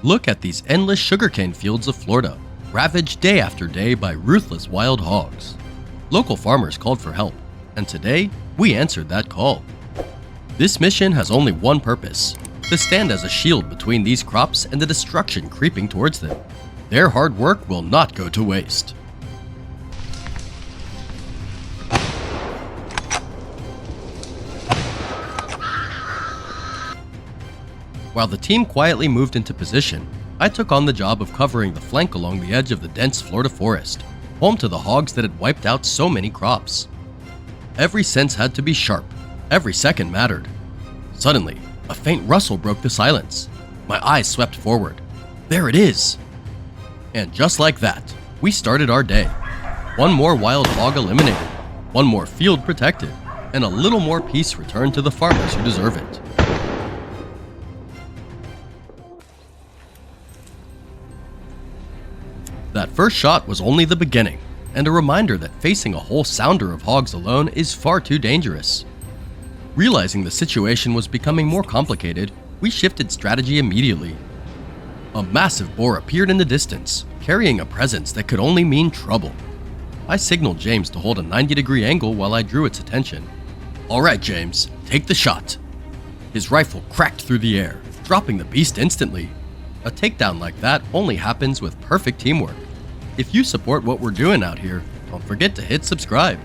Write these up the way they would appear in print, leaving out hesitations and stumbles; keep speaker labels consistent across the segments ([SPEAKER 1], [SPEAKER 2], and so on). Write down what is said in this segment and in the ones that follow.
[SPEAKER 1] Look at these endless sugarcane fields of Florida, ravaged day after day by ruthless wild hogs. Local farmers called for help, and today, we answered that call. This mission has only one purpose: to stand as a shield between these crops and the destruction creeping towards them. Their hard work will not go to waste. While the team quietly moved into position, I took on the job of covering the flank along the edge of the dense Florida forest, home to the hogs that had wiped out so many crops. Every sense had to be sharp. Every second mattered. Suddenly, a faint rustle broke the silence. My eyes swept forward. There it is! And just like that, we started our day. One more wild hog eliminated, one more field protected, and a little more peace returned to the farmers who deserve it. That first shot was only the beginning, and a reminder that facing a whole sounder of hogs alone is far too dangerous. Realizing the situation was becoming more complicated, we shifted strategy immediately. A massive boar appeared in the distance, carrying a presence that could only mean trouble. I signaled James to hold a 90-degree angle while I drew its attention. "All right, James, take the shot." His rifle cracked through the air, dropping the beast instantly. A takedown like that only happens with perfect teamwork. If you support what we're doing out here, don't forget to hit subscribe.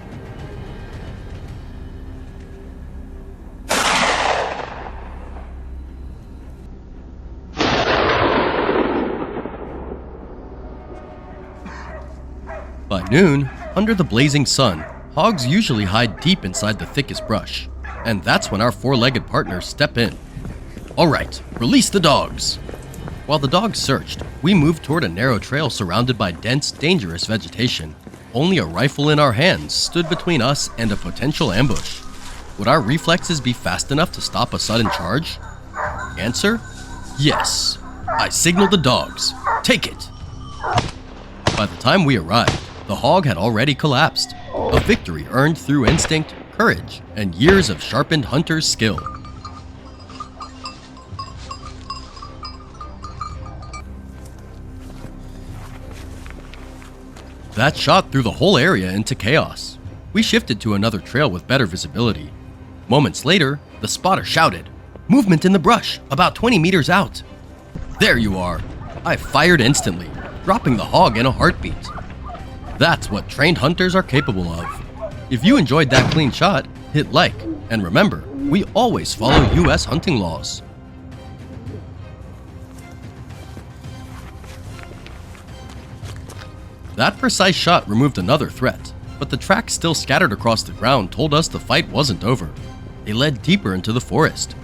[SPEAKER 1] By noon, under the blazing sun, hogs usually hide deep inside the thickest brush, and that's when our four-legged partners step in. "All right, release the dogs." While the dogs searched, we moved toward a narrow trail surrounded by dense, dangerous vegetation. Only a rifle in our hands stood between us and a potential ambush. Would our reflexes be fast enough to stop a sudden charge? Answer: yes. I signaled the dogs. "Take it!" By the time we arrived, the hog had already collapsed. A victory earned through instinct, courage, and years of sharpened hunter's skill. That shot threw the whole area into chaos. We shifted to another trail with better visibility. Moments later, the spotter shouted, "Movement in the brush, about 20 meters out." "There you are." I fired instantly, dropping the hog in a heartbeat. That's what trained hunters are capable of. If you enjoyed that clean shot, hit like, and remember, we always follow US hunting laws. That precise shot removed another threat, but the tracks still scattered across the ground told us the fight wasn't over. They led deeper into the forest.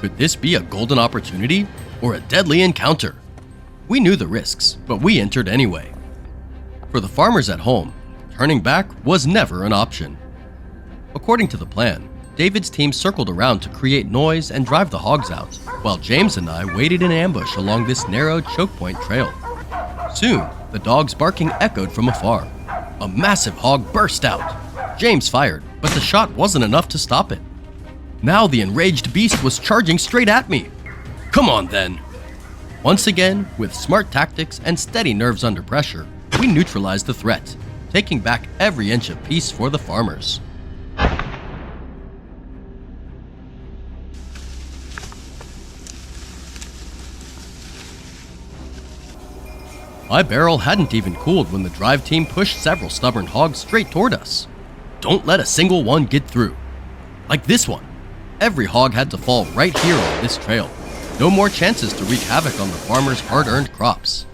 [SPEAKER 1] Could this be a golden opportunity or a deadly encounter? We knew the risks, but we entered anyway. For the farmers at home, turning back was never an option. According to the plan, David's team circled around to create noise and drive the hogs out, while James and I waited in ambush along this narrow choke point trail. Soon, the dogs' barking echoed from afar. A massive hog burst out. James fired, but the shot wasn't enough to stop it. Now the enraged beast was charging straight at me. "Come on then." Once again, with smart tactics and steady nerves under pressure, we neutralized the threat, taking back every inch of peace for the farmers. My barrel hadn't even cooled when the drive team pushed several stubborn hogs straight toward us. Don't let a single one get through. Like this one. Every hog had to fall right here on this trail. No more chances to wreak havoc on the farmers' hard-earned crops.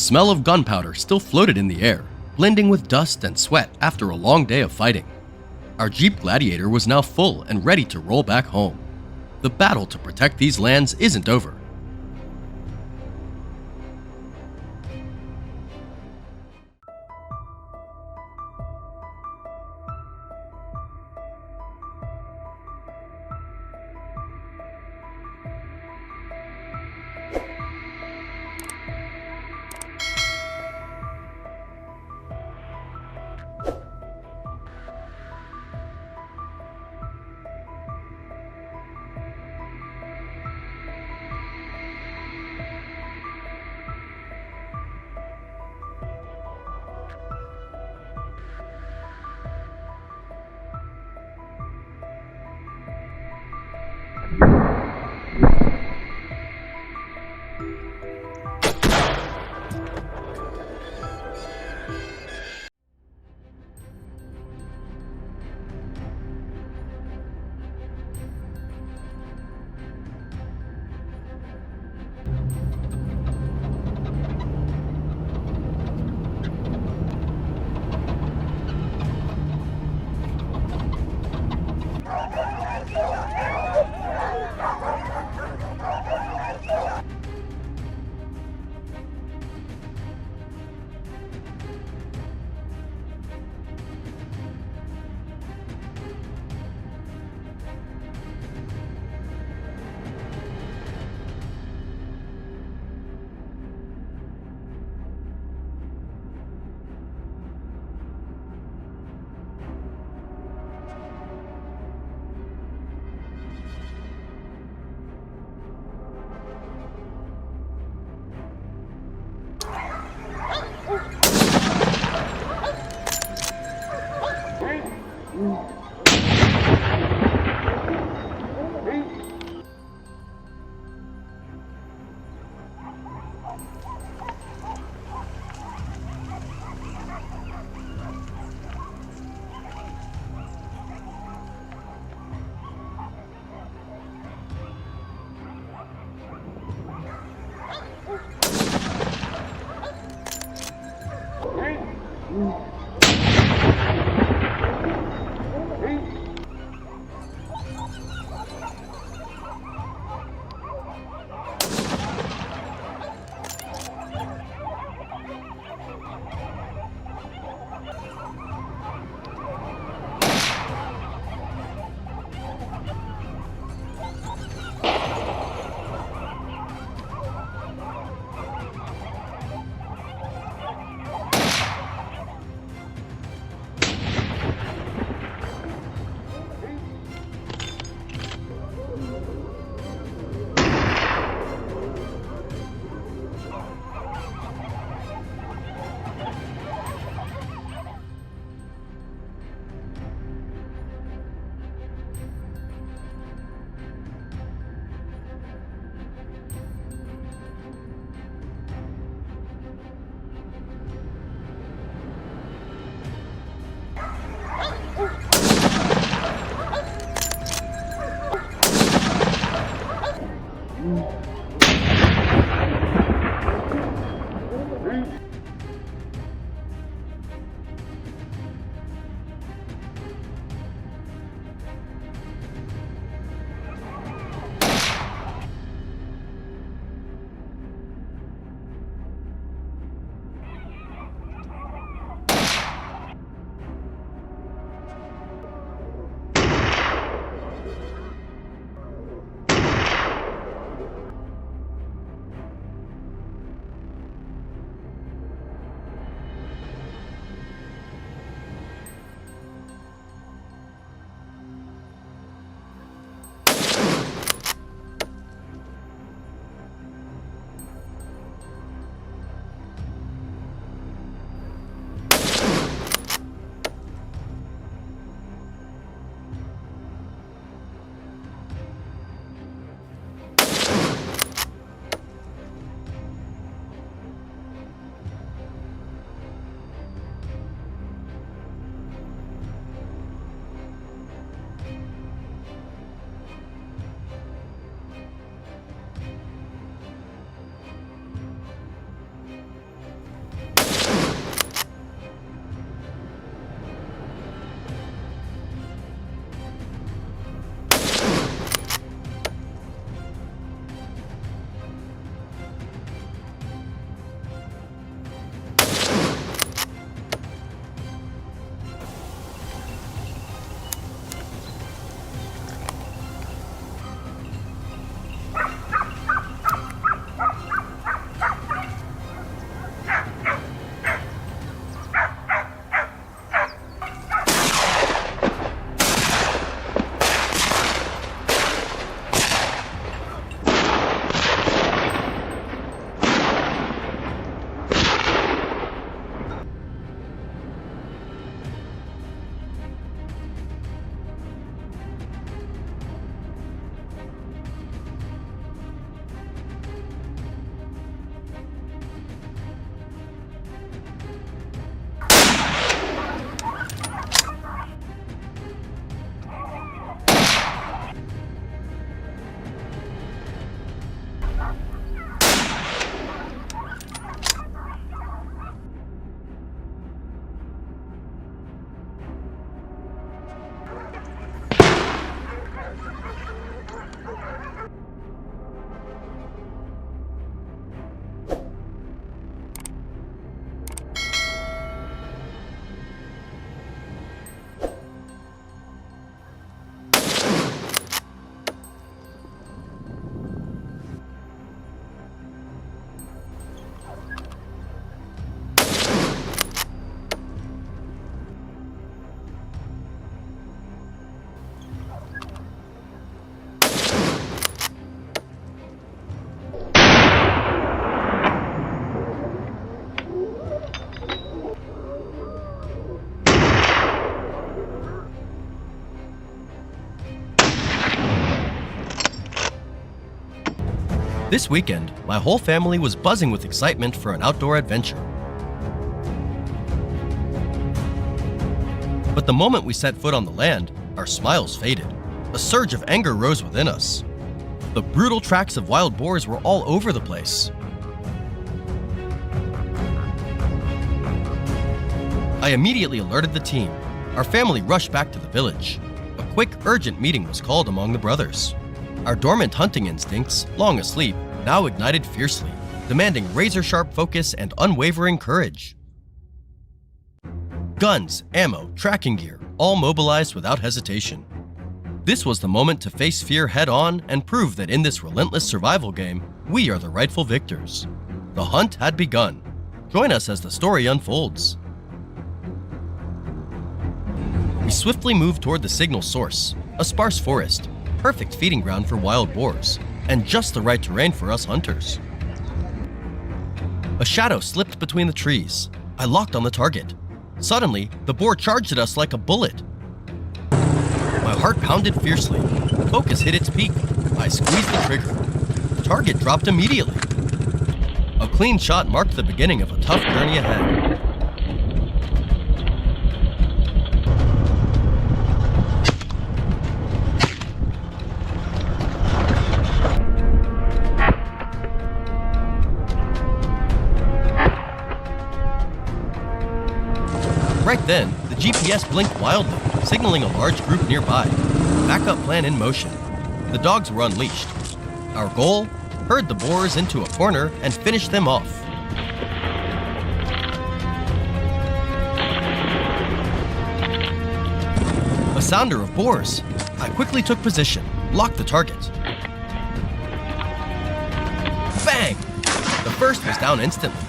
[SPEAKER 1] smell of gunpowder still floated in the air, blending with dust and sweat after a long day of fighting. Our Jeep Gladiator was now full and ready to roll back home. The battle to protect these lands isn't over. This weekend, my whole family was buzzing with excitement for an outdoor adventure. But the moment we set foot on the land, our smiles faded. A surge of anger rose within us. The brutal tracks of wild boars were all over the place. I immediately alerted the team. Our family rushed back to the village. A quick, urgent meeting was called among the brothers. Our dormant hunting instincts, long asleep, now ignited fiercely, demanding razor-sharp focus and unwavering courage. Guns, ammo, tracking gear, all mobilized without hesitation. This was the moment to face fear head-on and prove that in this relentless survival game, we are the rightful victors. The hunt had begun. Join us as the story unfolds. We swiftly moved toward the signal source, a sparse forest, perfect feeding ground for wild boars, and just the right terrain for us hunters. A shadow slipped between the trees. I locked on the target. Suddenly, the boar charged at us like a bullet. My heart pounded fiercely. Focus hit its peak. I squeezed the trigger. The target dropped immediately. A clean shot marked the beginning of a tough journey ahead. Right then, the GPS blinked wildly, signaling a large group nearby. Backup plan in motion. The dogs were unleashed. Our goal? Herd the boars into a corner and finish them off. A sounder of boars. I quickly took position, locked the target. Bang! The first was down instantly.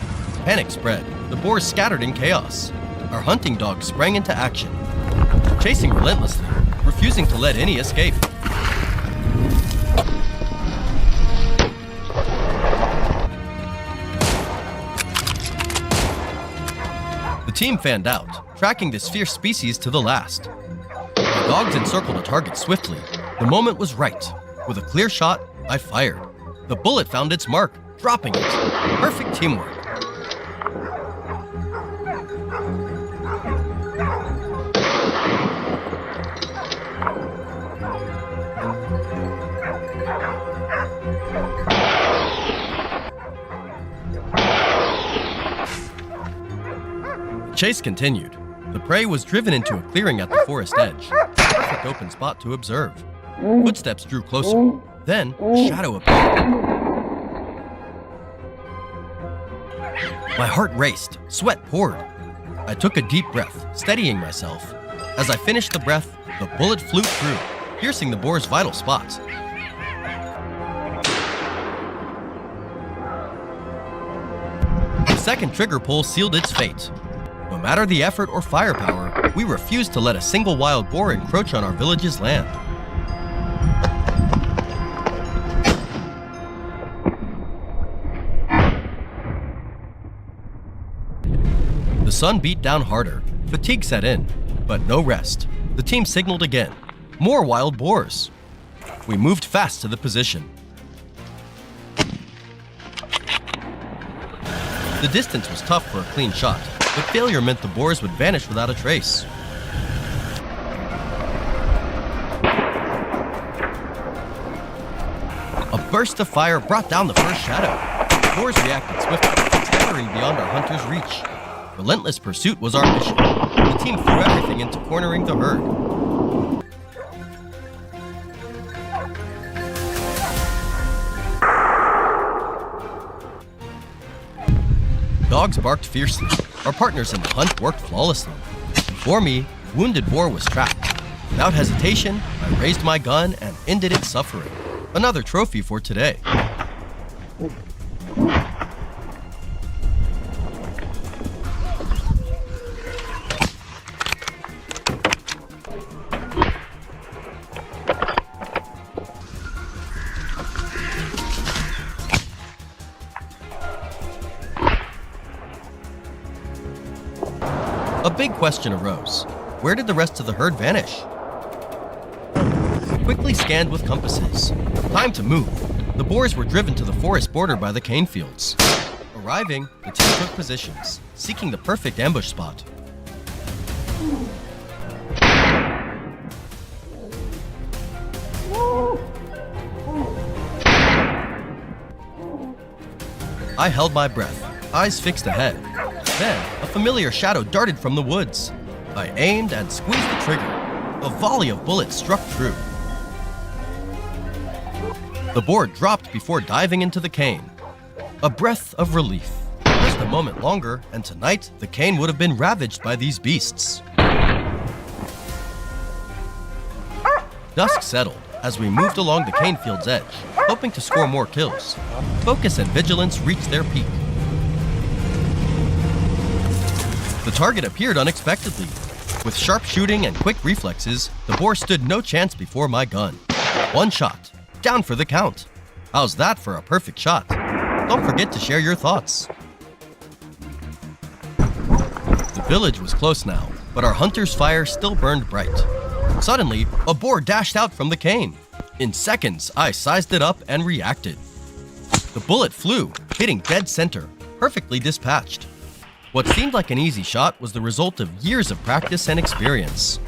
[SPEAKER 1] Panic spread. The boars scattered in chaos. Our hunting dogs sprang into action, chasing relentlessly, refusing to let any escape. The team fanned out, tracking this fierce species to the last. The dogs encircled a target swiftly. The moment was right. With a clear shot, I fired. The bullet found its mark, dropping it. Perfect teamwork. Chase continued. The prey was driven into a clearing at the forest edge. Perfect open spot to observe. Footsteps drew closer. Then, a shadow appeared. My heart raced. Sweat poured. I took a deep breath, steadying myself. As I finished the breath, the bullet flew through, piercing the boar's vital spots. The second trigger pull sealed its fate. No matter the effort or firepower, we refused to let a single wild boar encroach on our village's land. The sun beat down harder. Fatigue set in, but no rest. The team signaled again. More wild boars. We moved fast to the position. The distance was tough for a clean shot, but failure meant the boars would vanish without a trace. A burst of fire brought down the first shadow. The boars reacted swiftly, scattering beyond our hunter's reach. Relentless pursuit was our mission. The team threw everything into cornering the herd. Dogs barked fiercely. Our partners in the hunt worked flawlessly. Before me, wounded boar was trapped. Without hesitation, I raised my gun and ended its suffering. Another trophy for today. A big question arose. Where did the rest of the herd vanish? We quickly scanned with compasses. Time to move. The Boars were driven to the forest border by the cane fields. Arriving, the team took positions, seeking the perfect ambush spot. I held my breath, eyes fixed ahead. Then, a familiar shadow darted from the woods. I aimed and squeezed the trigger. A volley of bullets struck true. The boar dropped before diving into the cane. A breath of relief. Just a moment longer, and tonight, the cane would have been ravaged by these beasts. Dusk settled as we moved along the cane field's edge, hoping to score more kills. Focus and vigilance reached their peak. The target appeared unexpectedly. With sharp shooting and quick reflexes, the boar stood no chance before my gun. One shot, down for the count. How's that for a perfect shot? Don't forget to share your thoughts. The village was close now, but our hunter's fire still burned bright. Suddenly, a boar dashed out from the cane. In seconds, I sized it up and reacted. The bullet flew, hitting dead center, perfectly dispatched. What seemed like an easy shot was the result of years of practice and experience.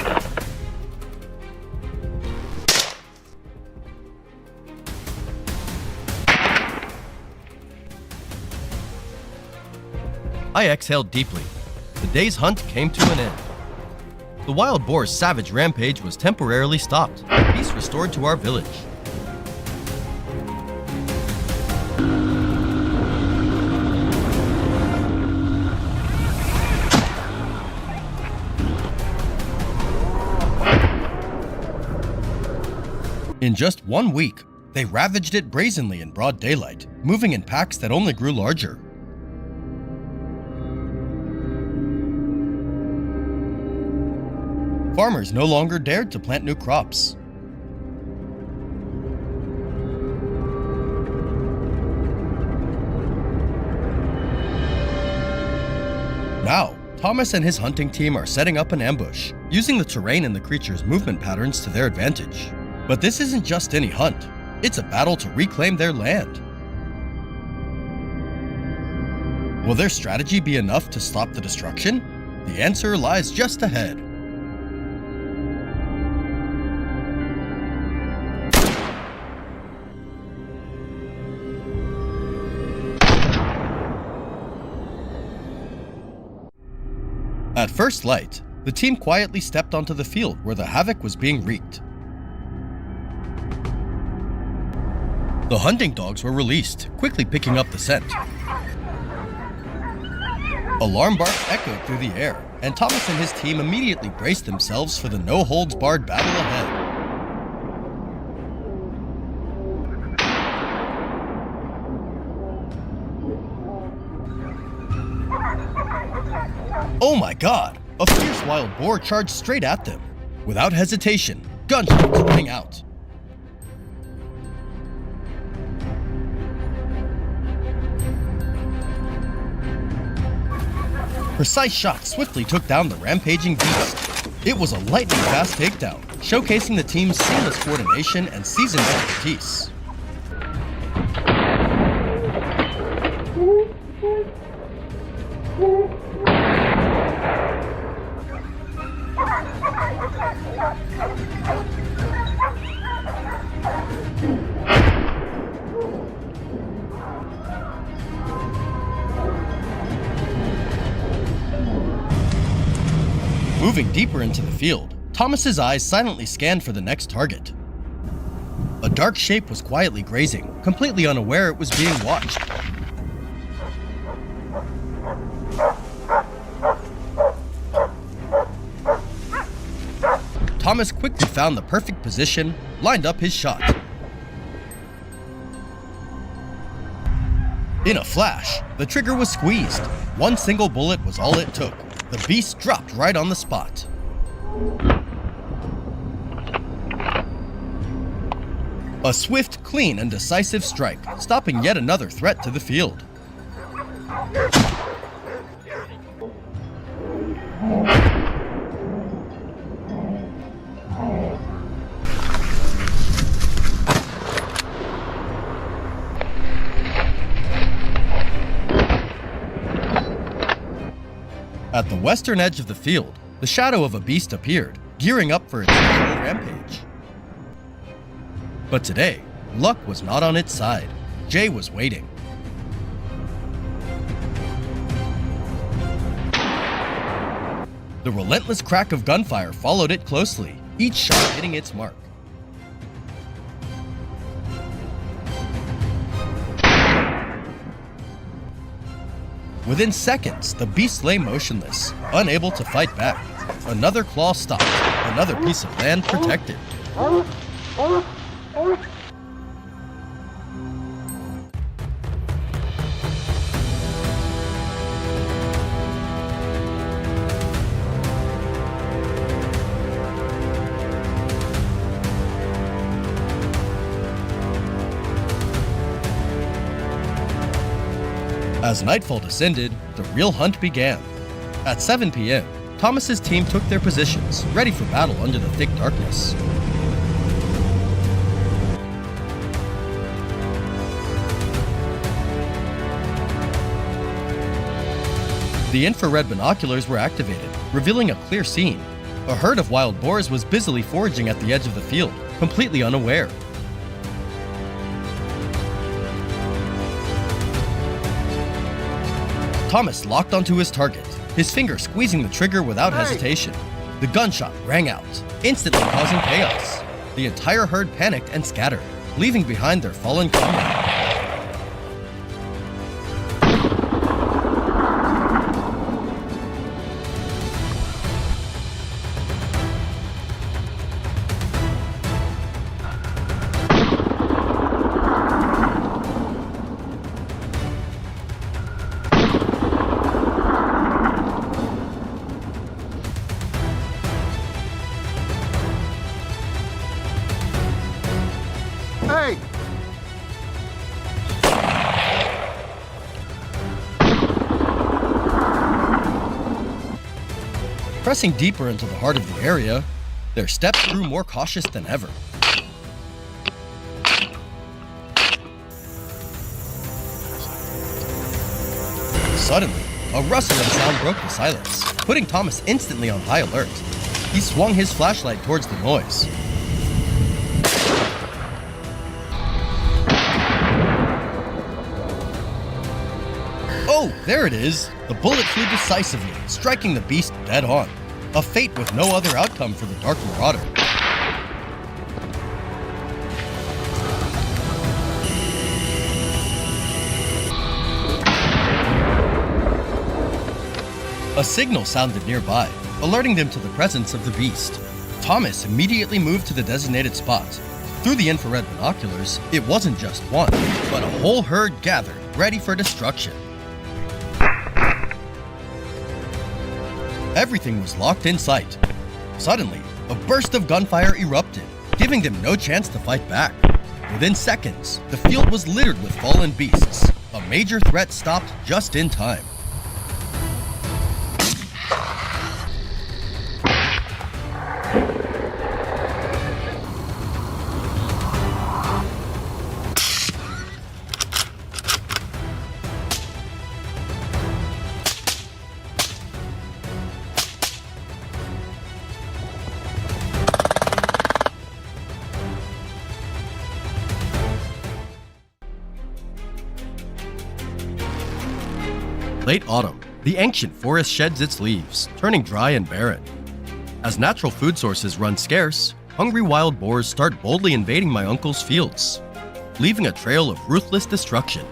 [SPEAKER 1] I exhaled deeply. The day's hunt came to an end. The wild boar's savage rampage was temporarily stopped, peace restored to our village. In just 1 week, they ravaged it brazenly in broad daylight, moving in packs that only grew larger. Farmers no longer dared to plant new crops. Now, Thomas and his hunting team are setting up an ambush, using the terrain and the creature's movement patterns to their advantage. But this isn't just any hunt, it's a battle to reclaim their land. Will their strategy be enough to stop the destruction? The answer lies just ahead. At first light, the team quietly stepped onto the field where the havoc was being wreaked. The hunting dogs were released, quickly picking up the scent. Alarm barks echoed through the air, and Thomas and his team immediately braced themselves for the no-holds-barred battle ahead. Oh my god! A fierce wild boar charged straight at them. Without hesitation, gunshots rang out. Precise shots swiftly took down the rampaging beast. It was a lightning-fast takedown, showcasing the team's seamless coordination and seasoned expertise. Moving deeper into the field, Thomas's eyes silently scanned for the next target. A dark shape was quietly grazing, completely unaware it was being watched. Thomas quickly found the perfect position, lined up his shot. In a flash, the trigger was squeezed. One single bullet was all it took. The beast dropped right on the spot. A swift, clean, and decisive strike, stopping yet another threat to the field. At the western edge of the field, the shadow of a beast appeared, gearing up for its final rampage. But today, luck was not on its side. Jay was waiting. The relentless crack of gunfire followed it closely, each shot hitting its mark. Within seconds, the beast lay motionless, unable to fight back. Another claw stopped, another piece of land protected. As nightfall descended, the real hunt began. At 7 p.m., Thomas's team took their positions, ready for battle under the thick darkness. The infrared binoculars were activated, revealing a clear scene. A herd of wild boars was busily foraging at the edge of the field, completely unaware. Thomas locked onto his target, his finger squeezing the trigger without hesitation. The gunshot rang out, instantly causing chaos. The entire herd panicked and scattered, leaving behind their fallen comrade.
[SPEAKER 2] Hey!
[SPEAKER 1] Pressing deeper into the heart of the area, their steps grew more cautious than ever. Suddenly, a rustling sound broke the silence, putting Thomas instantly on high alert. He swung his flashlight towards the noise. Oh, there it is! The bullet flew decisively, striking the beast dead on. A fate with no other outcome for the Dark Marauder. A signal sounded nearby, alerting them to the presence of the beast. Thomas immediately moved to the designated spot. Through the infrared binoculars, it wasn't just one, but a whole herd gathered, ready for destruction. Everything was locked in sight. Suddenly, a burst of gunfire erupted, giving them no chance to fight back. Within seconds, the field was littered with fallen beasts. A major threat stopped just in time. Late autumn, the ancient forest sheds its leaves, turning dry and barren. As natural food sources run scarce, hungry wild boars start boldly invading my uncle's fields, leaving a trail of ruthless destruction.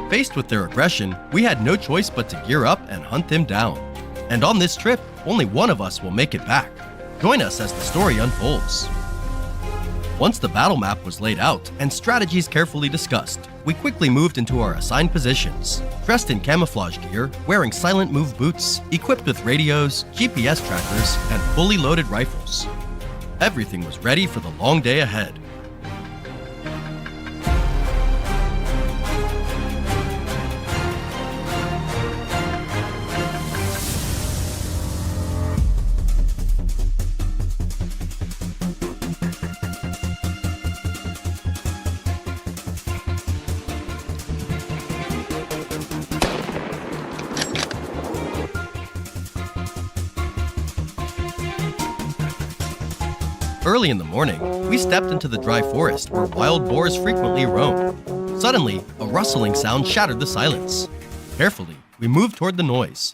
[SPEAKER 1] Faced with their aggression, we had no choice but to gear up and hunt them down. And on this trip, only one of us will make it back. Join us as the story unfolds. Once the battle map was laid out and strategies carefully discussed, we quickly moved into our assigned positions, dressed in camouflage gear, wearing silent move boots, equipped with radios, GPS trackers, and fully loaded rifles. Everything was ready for the long day ahead. Early in the morning, we stepped into the dry forest where wild boars frequently roam. Suddenly, a rustling sound shattered the silence. Carefully, we moved toward the noise.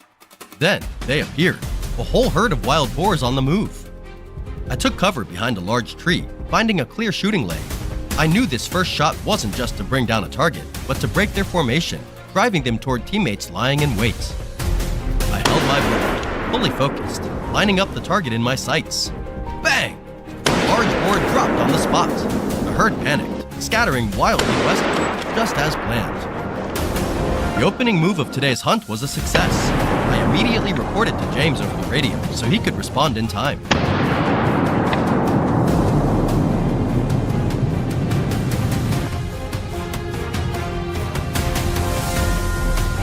[SPEAKER 1] Then, they appeared, a whole herd of wild boars on the move. I took cover behind a large tree, finding a clear shooting lane. I knew this first shot wasn't just to bring down a target, but to break their formation, driving them toward teammates lying in wait. I held my bow, fully focused, lining up the target in my sights. Bang! A large boar dropped on the spot. The herd panicked, scattering wildly westward, just as planned. The opening move of today's hunt was a success. I immediately reported to James over the radio so he could respond in time.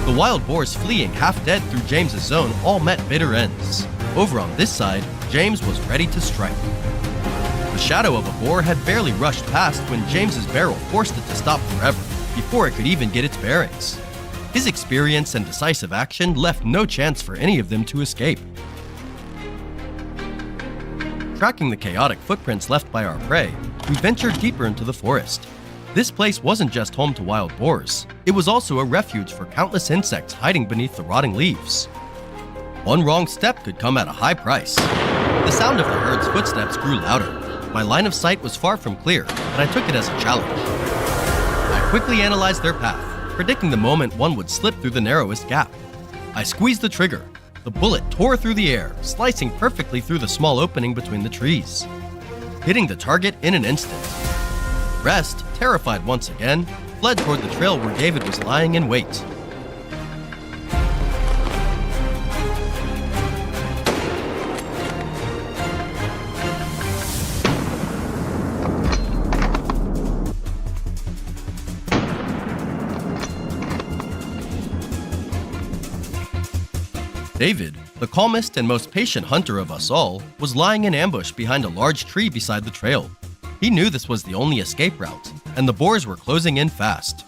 [SPEAKER 1] The wild boars fleeing half-dead through James's zone all met bitter ends. Over on this side, James was ready to strike. The shadow of a boar had barely rushed past when James's barrel forced it to stop forever, before it could even get its bearings. His experience and decisive action left no chance for any of them to escape. Tracking the chaotic footprints left by our prey, we ventured deeper into the forest. This place wasn't just home to wild boars, it was also a refuge for countless insects hiding beneath the rotting leaves. One wrong step could come at a high price. The sound of the herd's footsteps grew louder. My line of sight was far from clear, and I took it as a challenge. I quickly analyzed their path, predicting the moment one would slip through the narrowest gap. I squeezed the trigger. The bullet tore through the air, slicing perfectly through the small opening between the trees, hitting the target in an instant. The rest, terrified once again, fled toward the trail where David was lying in wait. David, the calmest and most patient hunter of us all, was lying in ambush behind a large tree beside the trail. He knew this was the only escape route, and the boars were closing in fast.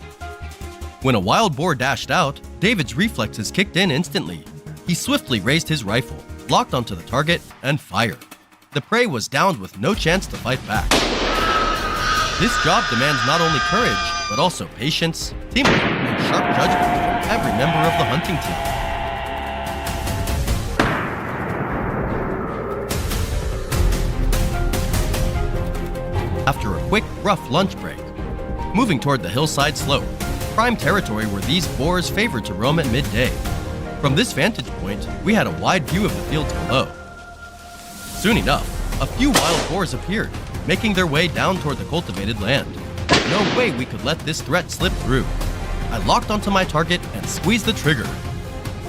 [SPEAKER 1] When a wild boar dashed out, David's reflexes kicked in instantly. He swiftly raised his rifle, locked onto the target, and fired. The prey was downed with no chance to fight back. This job demands not only courage, but also patience, teamwork, and sharp judgment from every member of the hunting team. After a quick, rough lunch break, moving toward the hillside slope, prime territory where these boars favored to roam at midday. From this vantage point, we had a wide view of the fields below. Soon enough, a few wild boars appeared, making their way down toward the cultivated land. No way we could let this threat slip through. I locked onto my target and squeezed the trigger.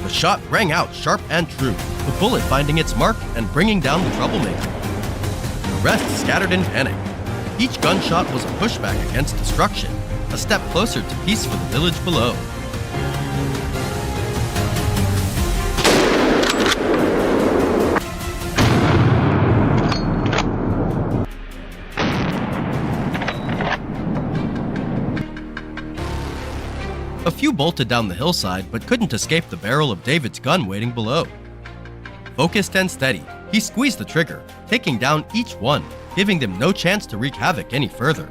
[SPEAKER 1] The shot rang out sharp and true, the bullet finding its mark and bringing down the troublemaker. The rest scattered in panic. Each gunshot was a pushback against destruction, a step closer to peace for the village below. A few bolted down the hillside but couldn't escape the barrel of David's gun waiting below. Focused and steady, he squeezed the trigger, taking down each one, giving them no chance to wreak havoc any further.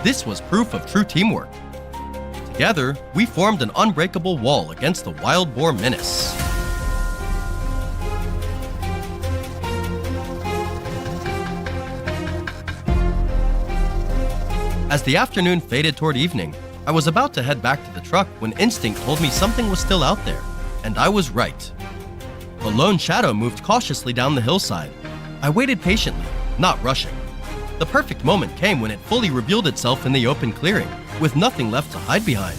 [SPEAKER 1] This was proof of true teamwork. Together, we formed an unbreakable wall against the wild boar menace. As the afternoon faded toward evening, I was about to head back to the truck when instinct told me something was still out there, and I was right. A lone shadow moved cautiously down the hillside. I waited patiently, not rushing. The perfect moment came when it fully revealed itself in the open clearing, with nothing left to hide behind.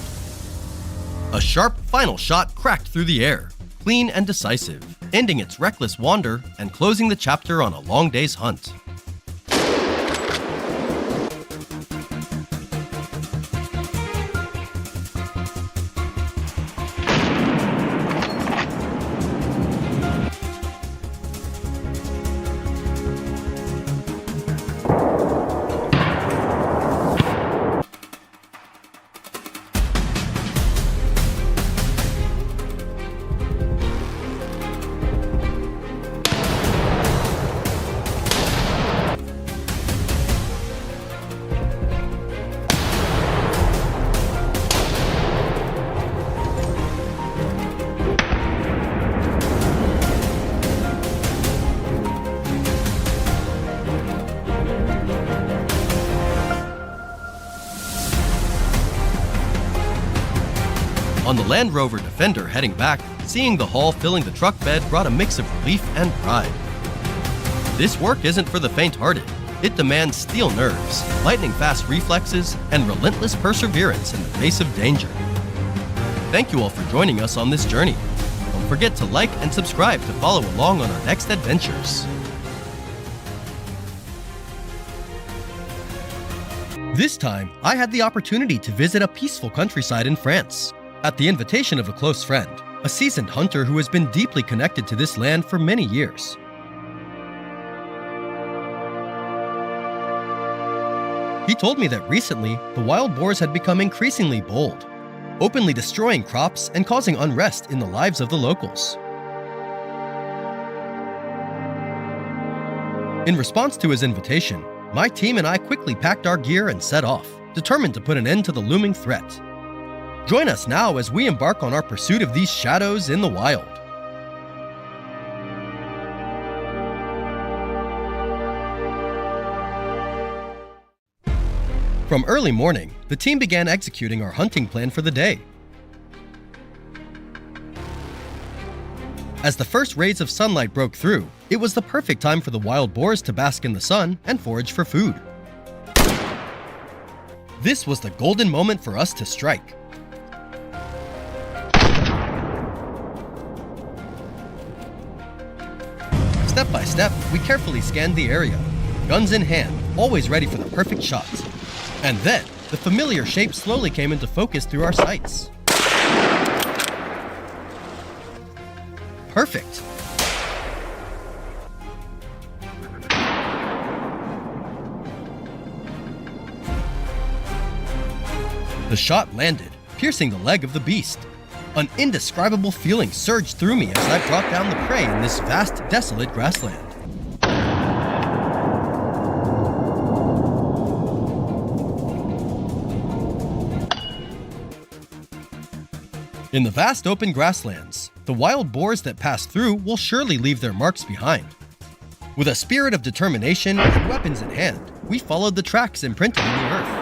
[SPEAKER 1] A sharp, final shot cracked through the air, clean and decisive, ending its reckless wander and closing the chapter on a long day's hunt. On the Land Rover Defender heading back, seeing the haul filling the truck bed brought a mix of relief and pride. This work isn't for the faint-hearted. It demands steel nerves, lightning-fast reflexes, and relentless perseverance in the face of danger. Thank you all for joining us on this journey. Don't forget to like and subscribe to follow along on our next adventures. This time, I had the opportunity to visit a peaceful countryside in France, at the invitation of a close friend, a seasoned hunter who has been deeply connected to this land for many years. He told me that recently, the wild boars had become increasingly bold, openly destroying crops and causing unrest in the lives of the locals. In response to his invitation, my team and I quickly packed our gear and set off, determined to put an end to the looming threat. Join us now as we embark on our pursuit of these shadows in the wild. From early morning, the team began executing our hunting plan for the day. As the first rays of sunlight broke through, it was the perfect time for the wild boars to bask in the sun and forage for food. This was the golden moment for us to strike. Step by step, we carefully scanned the area, guns in hand, always ready for the perfect shot. And then, the familiar shape slowly came into focus through our sights. Perfect. The shot landed, piercing the leg of the beast. An indescribable feeling surged through me as I brought down the prey in this vast, desolate grassland. In the vast open grasslands, the wild boars that pass through will surely leave their marks behind. With a spirit of determination and weapons in hand, we followed the tracks imprinted in the earth.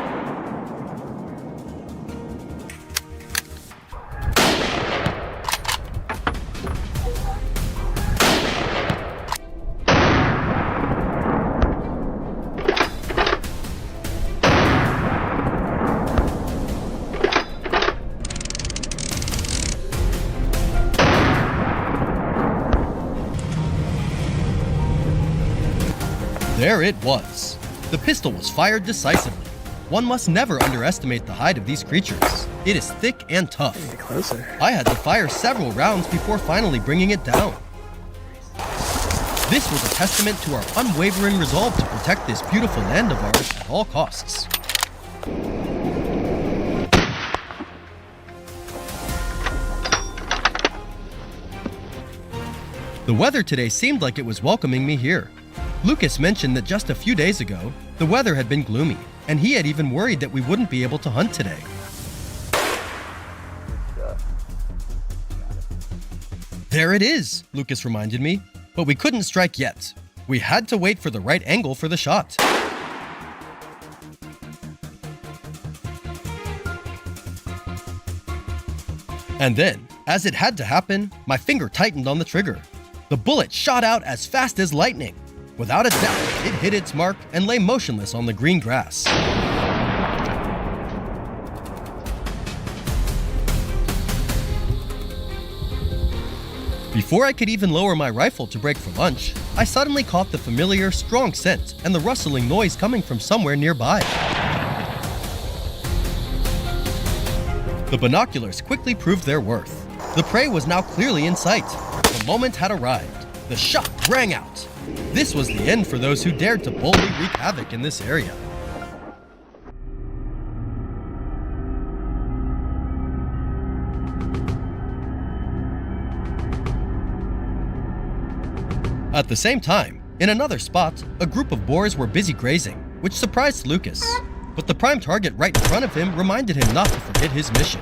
[SPEAKER 1] There it was. The pistol was fired decisively. One must never underestimate the hide of these creatures. It is thick and tough.
[SPEAKER 2] Get closer.
[SPEAKER 1] I had to fire several rounds before finally bringing it down. This was a testament to our unwavering resolve to protect this beautiful land of ours at all costs. The weather today seemed like it was welcoming me here. Lucas mentioned that just a few days ago, the weather had been gloomy, and he had even worried that we wouldn't be able to hunt today. There it is, Lucas reminded me, but we couldn't strike yet. We had to wait for the right angle for the shot. And then, as it had to happen, my finger tightened on the trigger. The bullet shot out as fast as lightning. Without a doubt, it hit its mark and lay motionless on the green grass. Before I could even lower my rifle to break for lunch, I suddenly caught the familiar, strong scent and the rustling noise coming from somewhere nearby. The binoculars quickly proved their worth. The prey was now clearly in sight. The moment had arrived. The shot rang out. This was the end for those who dared to boldly wreak havoc in this area. At the same time, in another spot, a group of boars were busy grazing, which surprised Lucas. But the prime target right in front of him reminded him not to forget his mission.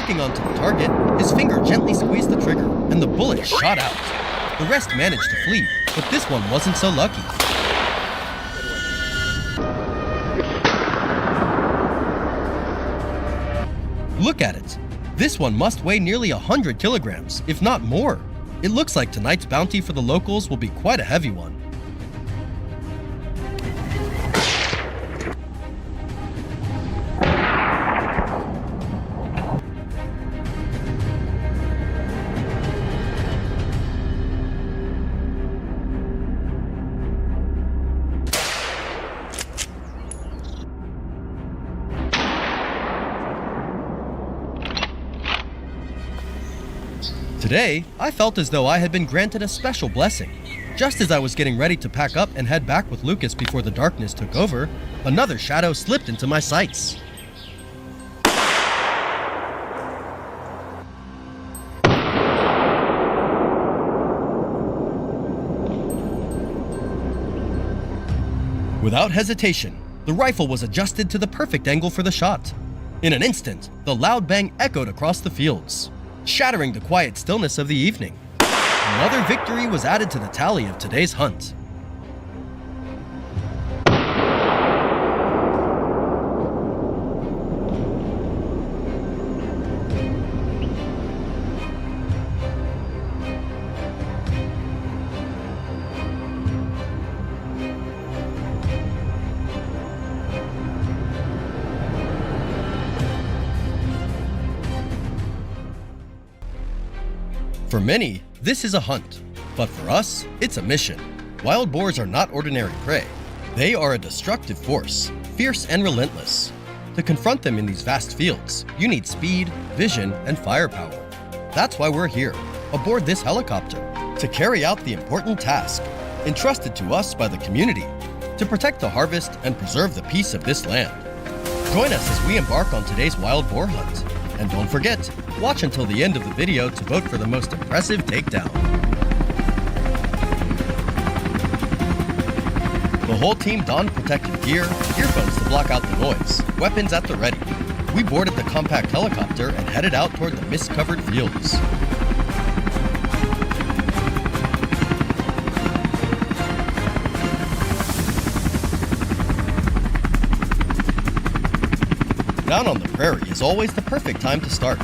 [SPEAKER 1] Locking onto the target, his finger gently squeezed the trigger, and the bullet shot out. The rest managed to flee, but this one wasn't so lucky. Look at it. This one must weigh nearly 100 kilograms, if not more. It looks like tonight's bounty for the locals will be quite a heavy one. Today, I felt as though I had been granted a special blessing. Just as I was getting ready to pack up and head back with Lucas before the darkness took over, another shadow slipped into my sights. Without hesitation, the rifle was adjusted to the perfect angle for the shot. In an instant, the loud bang echoed across the fields, shattering the quiet stillness of the evening. Another victory was added to the tally of today's hunt. For many, this is a hunt, but for us, it's a mission. Wild boars are not ordinary prey. They are a destructive force, fierce and relentless. To confront them in these vast fields, you need speed, vision, and firepower. That's why we're here, aboard this helicopter, to carry out the important task entrusted to us by the community, to protect the harvest and preserve the peace of this land. Join us as we embark on today's wild boar hunt. And don't forget, watch until the end of the video to vote for the most impressive takedown. The whole team donned protective gear, earphones to block out the noise, weapons at the ready. We boarded the compact helicopter and headed out toward the mist-covered fields. Down on the prairie is always the perfect time to start.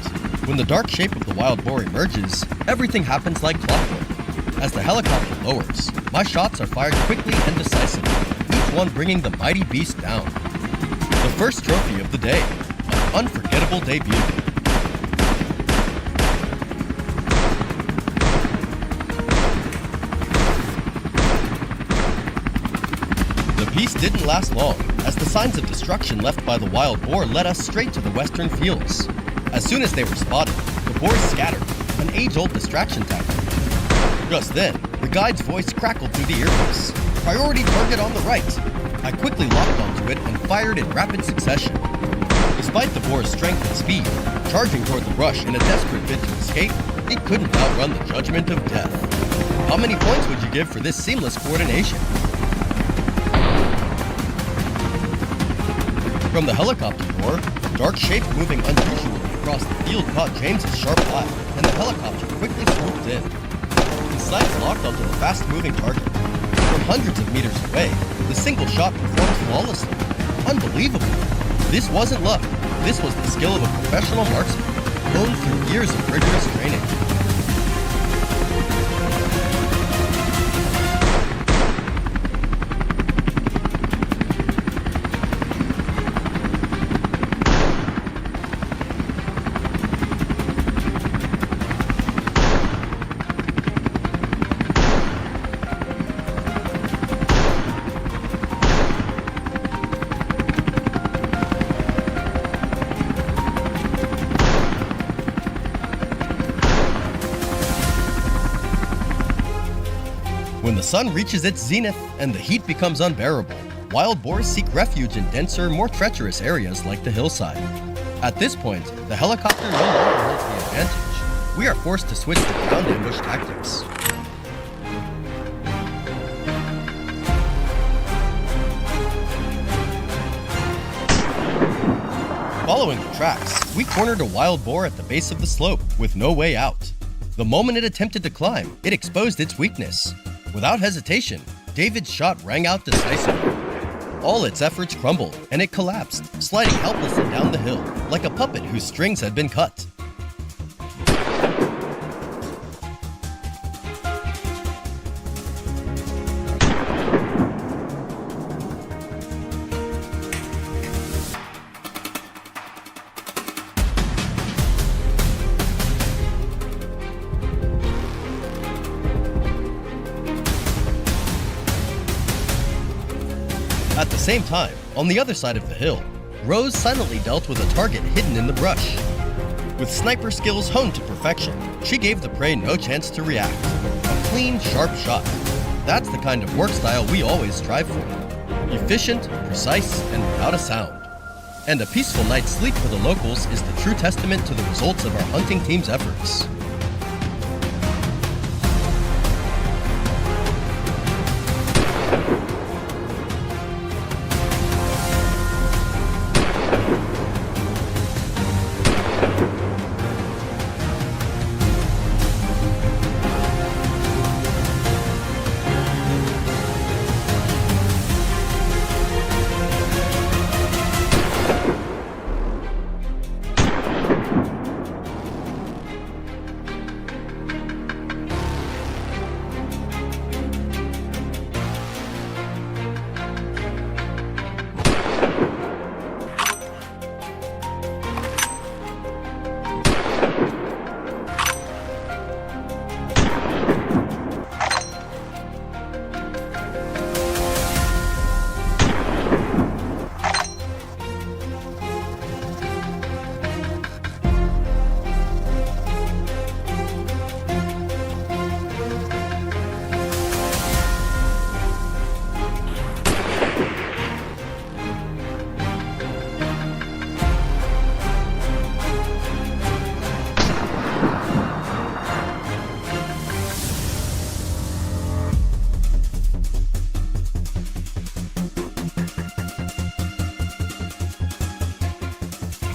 [SPEAKER 1] When the dark shape of the wild boar emerges, everything happens like clockwork. As the helicopter lowers, my shots are fired quickly and decisively, each one bringing the mighty beast down. The first trophy of the day, an unforgettable debut. The peace didn't last long, as the signs of destruction left by the wild boar led us straight to the western fields. As soon as they were spotted, the boars scattered, an age-old distraction tactic. Just then, the guide's voice crackled through the earpiece. Priority target on the right. I quickly locked onto it and fired in rapid succession. Despite the boar's strength and speed, charging toward the brush in a desperate bid to escape, it couldn't outrun the judgment of death. How many points would you give for this seamless coordination? From the helicopter door, a dark shape moving unusually across the field caught James's sharp eye, and the helicopter quickly swooped in. His sights locked onto the fast-moving target. From hundreds of meters away, the single shot performed flawlessly. Unbelievable! This wasn't luck. This was the skill of a professional marksman, honed through years of rigorous training. When the sun reaches its zenith and the heat becomes unbearable, wild boars seek refuge in denser, more treacherous areas like the hillside. At this point, the helicopter no longer holds the advantage. We are forced to switch to ground ambush tactics. Following the tracks, we cornered a wild boar at the base of the slope with no way out. The moment it attempted to climb, it exposed its weakness. Without hesitation, David's shot rang out decisively. All its efforts crumbled, and it collapsed, sliding helplessly down the hill, like a puppet whose strings had been cut. At the same time, on the other side of the hill, Rose silently dealt with a target hidden in the brush. With sniper skills honed to perfection, she gave the prey no chance to react. A clean, sharp shot. That's the kind of work style we always strive for. Efficient, precise, and without a sound. And a peaceful night's sleep for the locals is the true testament to the results of our hunting team's efforts.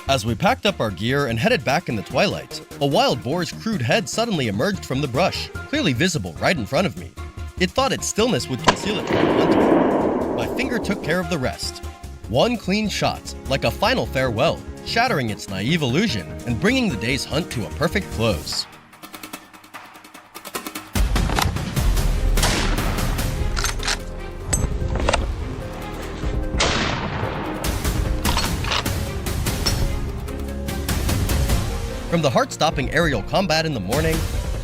[SPEAKER 1] As we packed up our gear and headed back in the twilight, a wild boar's crude head suddenly emerged from the brush, clearly visible right in front of me. It thought its stillness would conceal it from the hunter. My finger took care of the rest. One clean shot, like a final farewell, shattering its naive illusion and bringing the day's hunt to a perfect close. From the heart-stopping aerial combat in the morning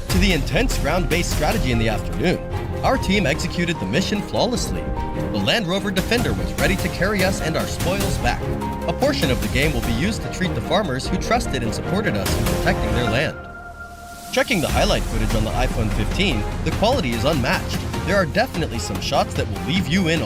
[SPEAKER 1] to the intense ground-based strategy in the afternoon, our team executed the mission flawlessly. The Land Rover Defender was ready to carry us and our spoils back. A portion of the game will be used to treat the farmers who trusted and supported us in protecting their land. Checking the highlight footage on the iPhone 15, the quality is unmatched. There are definitely some shots that will leave you in awe.